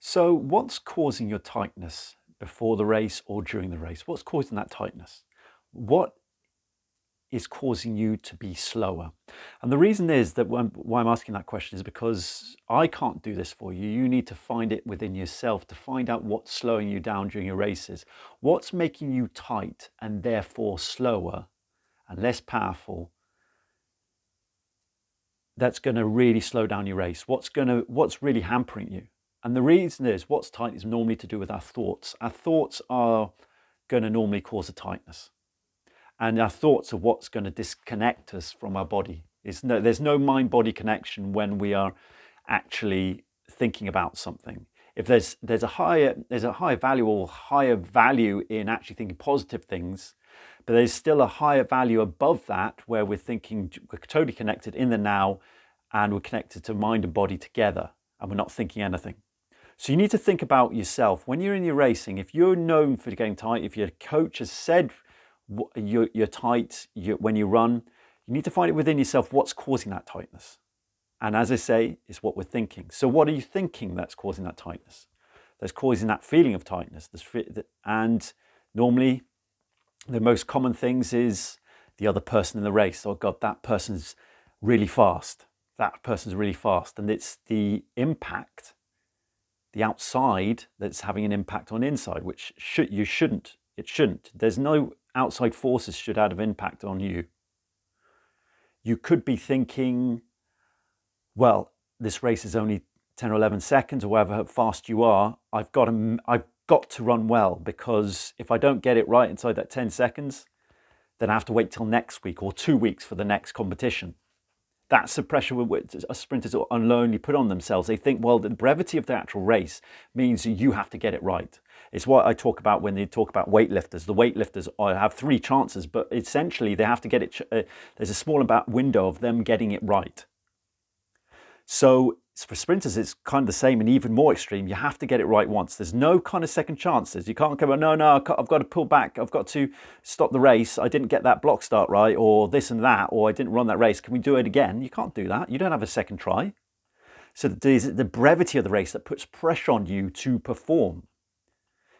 So what's causing your tightness before the race or during the race? What's causing that tightness? What is causing you to be slower? And the reason is that why I'm asking that question is because I can't do this for you. You need to find it within yourself to find out what's slowing you down during your races. What's making you tight and therefore slower and less powerful, that's going to really slow down your race? What's really hampering you? And the reason is what's tight is normally to do with our thoughts. Our thoughts are going to normally cause a tightness. And our thoughts are what's going to disconnect us from our body. There's no mind-body connection when we are actually thinking about something. If there's a higher value or higher value in actually thinking positive things, but there's still a higher value above that where we're totally connected in the now, and we're connected to mind and body together, and we're not thinking anything. So you need to think about yourself when you're in your racing. If you're known for getting tight, if your coach has said you're tight when you run, you need to find it within yourself what's causing that tightness. And as I say, it's what we're thinking. So what are you thinking that's causing that tightness? That's causing that feeling of tightness. And normally the most common things is the other person in the race. Oh God, that person's really fast. That person's really fast. And it's the impact, the outside, that's having an impact on inside, which it shouldn't. There's no outside forces should have an impact on you. You could be thinking, well, this race is only 10 or 11 seconds or however fast you are. I've got to run well, because if I don't get it right inside that 10 seconds, then I have to wait till next week or 2 weeks for the next competition. That's the pressure sprinters unknowingly put on themselves. They think, well, the brevity of the actual race means you have to get it right. It's what I talk about when they talk about weightlifters. The weightlifters have 3 chances, but essentially they have to get it. There's a small window of them getting it right. So for sprinters, it's kind of the same and even more extreme. You have to get it right once. There's no kind of second chances. You can't go, no, I've got to pull back. I've got to stop the race. I didn't get that block start right, or this and that, or I didn't run that race. Can we do it again? You can't do that. You don't have a second try. So the brevity of the race that puts pressure on you to perform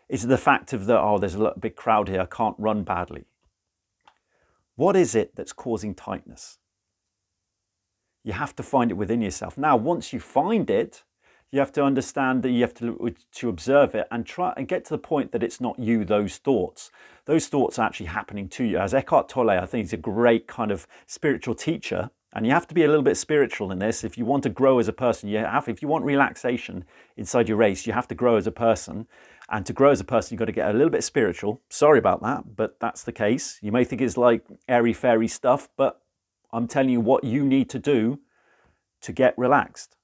is the fact of there's a big crowd here. I can't run badly. What is it that's causing tightness? You have to find it within yourself. Now, once you find it, you have to understand that you have to observe it and try and get to the point that it's not you, those thoughts. Those thoughts are actually happening to you. As Eckhart Tolle, I think he's a great kind of spiritual teacher. And you have to be a little bit spiritual in this. If you want to grow as a person, if you want relaxation inside your race, you have to grow as a person. And to grow as a person, you've got to get a little bit spiritual. Sorry about that, but that's the case. You may think it's like airy-fairy stuff, but I'm telling you what you need to do to get relaxed.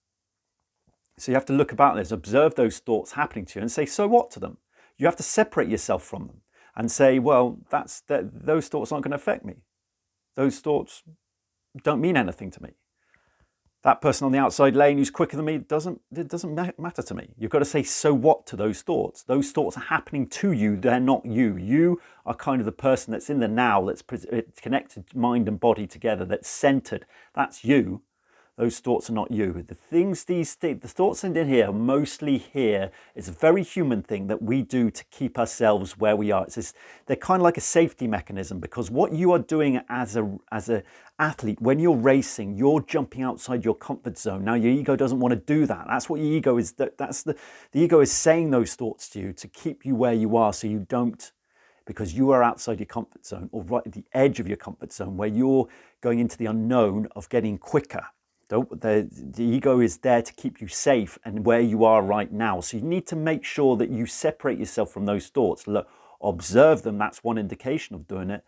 So you have to look about this, observe those thoughts happening to you and say, so what to them? You have to separate yourself from them and say, well, those thoughts aren't going to affect me. Those thoughts don't mean anything to me. That person on the outside lane who's quicker than me, it doesn't matter to me. You've got to say, so what to those thoughts? Those thoughts are happening to you. They're not you. You are kind of the person that's in the now, that's connected mind and body together, that's centered. That's you. Those thoughts are not you. The thoughts in here, mostly here, it's a very human thing that we do to keep ourselves where we are. They're kind of like a safety mechanism, because what you are doing as a athlete, when you're racing, you're jumping outside your comfort zone. Now, your ego doesn't want to do that. That's what your ego is. The ego is saying those thoughts to you to keep you where you are, so you don't, because you are outside your comfort zone, or right at the edge of your comfort zone, where you're going into the unknown of getting quicker. The ego is there to keep you safe and where you are right now. So you need to make sure that you separate yourself from those thoughts. Look, observe them. That's one indication of doing it.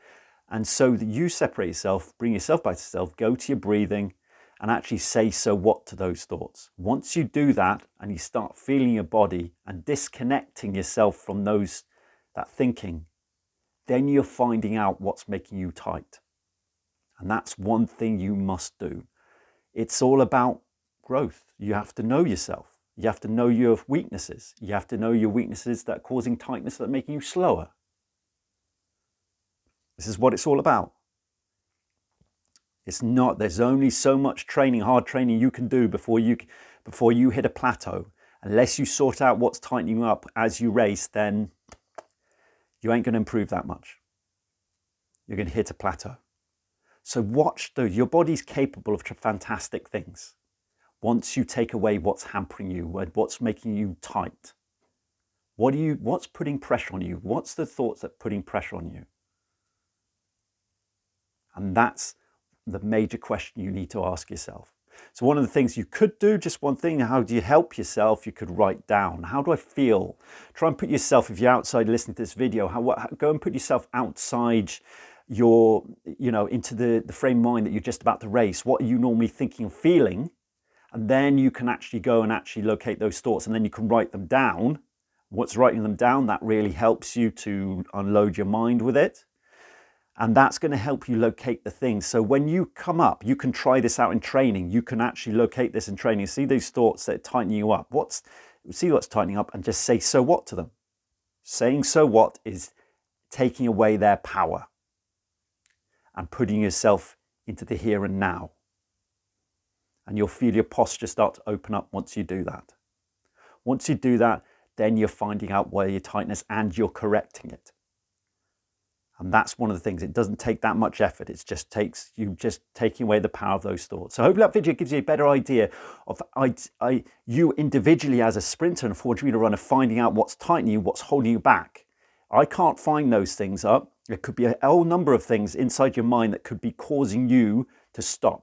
And so that you separate yourself, bring yourself back to yourself, go to your breathing, and actually say, so what to those thoughts. Once you do that and you start feeling your body and disconnecting yourself from that thinking, then you're finding out what's making you tight. And that's one thing you must do. It's all about growth. You have to know yourself. You have to know your weaknesses. You have to know your weaknesses that are causing tightness, that are making you slower. This is what it's all about. It's not, there's only so much training, hard training you can do before you hit a plateau. Unless you sort out what's tightening you up as you race, then you ain't going to improve that much. You're going to hit a plateau. So watch those. Your body's capable of fantastic things. Once you take away what's hampering you, what's making you tight, what's putting pressure on you? What's the thoughts that are putting pressure on you? And that's the major question you need to ask yourself. So one of the things you could do, just one thing, how do you help yourself? You could write down, how do I feel? Try and put yourself, if you're outside listening to this video, go and put yourself outside your, into the frame of mind that you're just about to race. What are you normally thinking and feeling? And then you can actually go and actually locate those thoughts, and then you can write them down. What's writing them down, that really helps you to unload your mind with it. And that's going to help you locate the things. So when you come up, you can try this out in training. You can actually locate this in training. See those thoughts that tighten you up. See what's tightening up and just say, so what to them? Saying so what is taking away their power and putting yourself into the here and now. And you'll feel your posture start to open up once you do that. Once you do that, then you're finding out where your tightness and you're correcting it. And that's one of the things. It doesn't take that much effort. It just takes you just taking away the power of those thoughts. So hopefully that video gives you a better idea of you individually as a sprinter and a 400-meter runner, finding out what's tightening you, what's holding you back. I can't find those things up. There could be a whole number of things inside your mind that could be causing you to stop.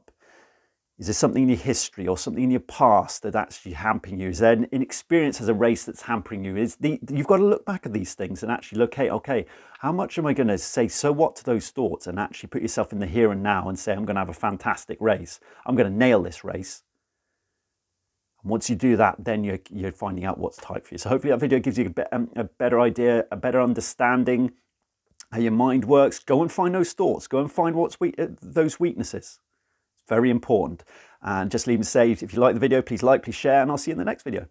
Is there something in your history or something in your past that's actually hampering you? Is there an inexperience as a race that's hampering you? You've got to look back at these things and actually locate, okay, how much am I going to say so what to those thoughts and actually put yourself in the here and now and say, I'm going to have a fantastic race. I'm going to nail this race. And once you do that, then you're finding out what's tight for you. So hopefully that video gives you a better idea, a better understanding how your mind works. Go and find those thoughts. Go and find those weaknesses. Very important. And just leave me say, if you like the video, please like, please share, and I'll see you in the next video.